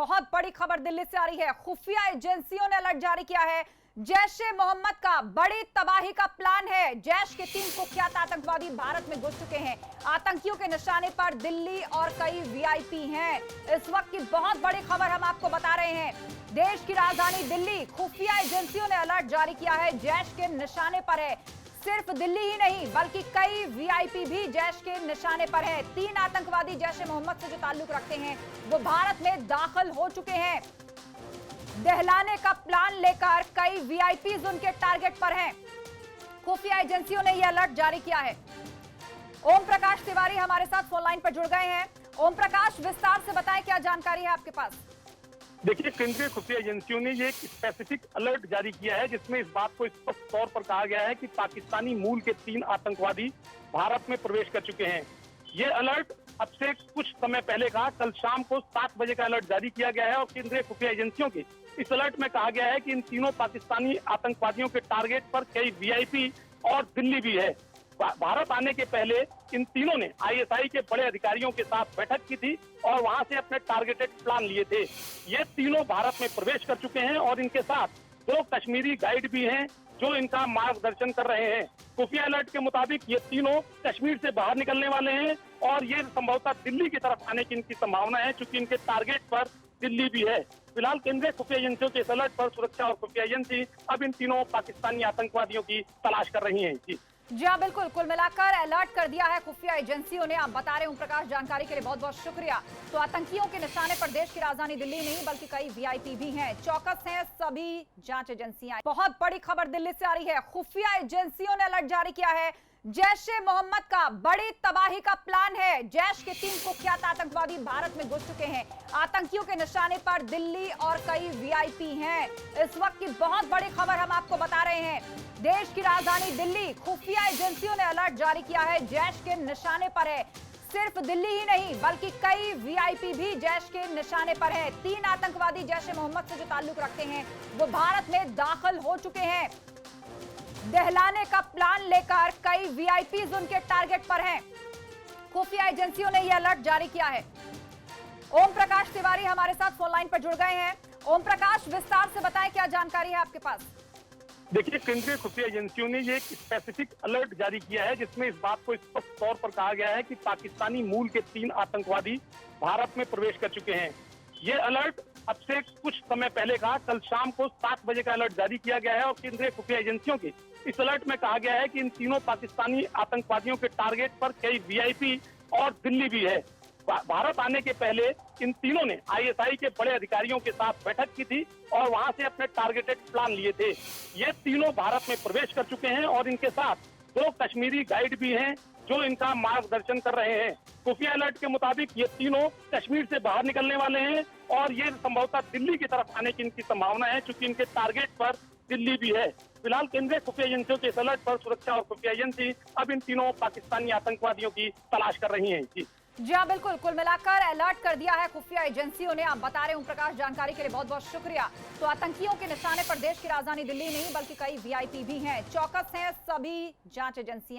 बहुत बड़ी खबर दिल्ली से आ रही है। खुफिया एजेंसियों ने अलर्ट जारी किया है। जैश-ए-मोहम्मद का बड़ी तबाही का प्लान है। जैश के 3 कुख्यात आतंकवादी भारत में घुस चुके हैं। आतंकियों के निशाने पर दिल्ली और कई वीआईपी हैं। इस वक्त की बहुत बड़ी खबर हम आपको बता रहे हैं। देश की राजधानी दिल्ली, खुफिया एजेंसियों ने अलर्ट जारी किया है। जैश के निशाने पर है। सिर्फ दिल्ली ही नहीं बल्कि कई वीआईपी भी जैश के निशाने पर हैं। 3 आतंकवादी जैश-ए-मोहम्मद से जो ताल्लुक रखते हैं वो भारत में दाखिल हो चुके हैं। दहलाने का प्लान लेकर कई वीआईपीज उनके टारगेट पर हैं। खुफिया एजेंसियों ने यह अलर्ट जारी किया है। ओम प्रकाश तिवारी हमारे साथ फोन लाइन पर जुड़ गए हैं। ओम प्रकाश, विस्तार से बताएं, क्या जानकारी है आपके पास? देखिए, केंद्रीय खुफिया एजेंसियों ने ये एक स्पेसिफिक अलर्ट जारी किया है जिसमें इस बात को स्पष्ट तौर पर कहा गया है कि पाकिस्तानी मूल के 3 आतंकवादी भारत में प्रवेश कर चुके हैं। ये अलर्ट अब से कुछ समय पहले कहा, कल शाम को 7 बजे का अलर्ट जारी किया गया है और केंद्रीय खुफिया एजेंसियों के इस अलर्ट में कहा गया है कि इन तीनों पाकिस्तानी आतंकवादियों के टारगेट पर कई वीआईपी और दिल्ली भी है। भारत आने के पहले इन तीनों ने आईएसआई के बड़े अधिकारियों के साथ बैठक की थी और वहां से अपने टारगेटेड प्लान लिए थे। ये तीनों भारत में प्रवेश कर चुके हैं और इनके साथ 2 कश्मीरी गाइड भी हैं जो इनका मार्गदर्शन कर रहे हैं। खुफिया अलर्ट के मुताबिक ये तीनों कश्मीर से बाहर निकलने वाले हैं और ये संभवतः दिल्ली की तरफ आने की इनकी संभावना है, क्योंकि इनके टारगेट पर दिल्ली भी है। फिलहाल केंद्रीय खुफिया एजेंसियों के इस अलर्ट पर सुरक्षा और खुफिया एजेंसी अब इन तीनों पाकिस्तानी आतंकवादियों की तलाश कर रही है। जी हाँ, बिल्कुल। कुल मिलाकर अलर्ट कर दिया है खुफिया एजेंसियों ने। आप बता रहे हैं ओम प्रकाश, जानकारी के लिए बहुत बहुत शुक्रिया। तो आतंकियों के निशाने पर देश की राजधानी दिल्ली नहीं बल्कि कई वीआईपी भी हैं। चौकस हैं सभी जांच एजेंसियां। बहुत बड़ी खबर दिल्ली से आ रही है। खुफिया एजेंसियों ने अलर्ट जारी किया है। जैश-ए-मोहम्मद का बड़ी तबाही का प्लान है। जैश के 3 कुख्यात आतंकवादी भारत में घुस चुके हैं। आतंकियों के निशाने पर दिल्ली और कई वीआईपी हैं। इस वक्त की बहुत बड़ी खबर हम आपको बता रहे हैं। देश की राजधानी दिल्ली, खुफिया एजेंसियों ने अलर्ट जारी किया है। जैश के निशाने पर है। सिर्फ दिल्ली ही नहीं बल्कि कई वीआईपी भी जैश के निशाने पर हैं। 3 आतंकवादी जैश-ए-मोहम्मद से जो ताल्लुक रखते हैं वो भारत में दाखिल हो चुके हैं। दहलाने का प्लान लेकर कई वीआईपीज उनके टारगेट पर हैं। खुफिया एजेंसियों ने यह अलर्ट जारी किया है। ओम प्रकाश तिवारी हमारे साथ फोन लाइन पर जुड़ गए हैं। ओम प्रकाश, विस्तार से बताएं, क्या जानकारी है आपके पास? देखिए, केंद्रीय खुफिया एजेंसियों ने ये एक स्पेसिफिक अलर्ट जारी किया है जिसमें इस बात को स्पष्ट तौर पर कहा गया है कि पाकिस्तानी मूल के 3 आतंकवादी भारत में प्रवेश कर चुके हैं। ये अलर्ट अब से कुछ समय पहले कहा, कल शाम को 7 बजे का अलर्ट जारी किया गया है और केंद्रीय खुफिया एजेंसियों के इस अलर्ट में कहा गया है कि इन तीनों पाकिस्तानी आतंकवादियों के टारगेट पर कई वीआईपी और दिल्ली भी है। भारत आने के पहले इन तीनों ने आईएसआई के बड़े अधिकारियों के साथ बैठक की थी और वहां से अपने टारगेटेड प्लान लिए थे। ये तीनों भारत में प्रवेश कर चुके हैं और इनके साथ 2 कश्मीरी गाइड भी हैं जो इनका मार्गदर्शन कर रहे हैं। खुफिया अलर्ट के मुताबिक ये तीनों कश्मीर से बाहर निकलने वाले हैं और ये संभवतः दिल्ली की तरफ आने की इनकी संभावना है, क्योंकि इनके टारगेट पर दिल्ली भी है। फिलहाल केंद्रीय खुफिया एजेंसियों के इस अलर्ट पर सुरक्षा और खुफिया एजेंसी अब इन तीनों पाकिस्तानी आतंकवादियों की तलाश कर रही है। जी हाँ, बिल्कुल। कुल मिलाकर अलर्ट कर दिया है खुफिया एजेंसियों ने। आप बता रहे हैं ओम प्रकाश, जानकारी के लिए बहुत बहुत शुक्रिया। तो आतंकियों के निशाने पर देश की राजधानी दिल्ली नहीं बल्कि कई वीआईपी भी हैं। चौकस हैं सभी जांच एजेंसियां।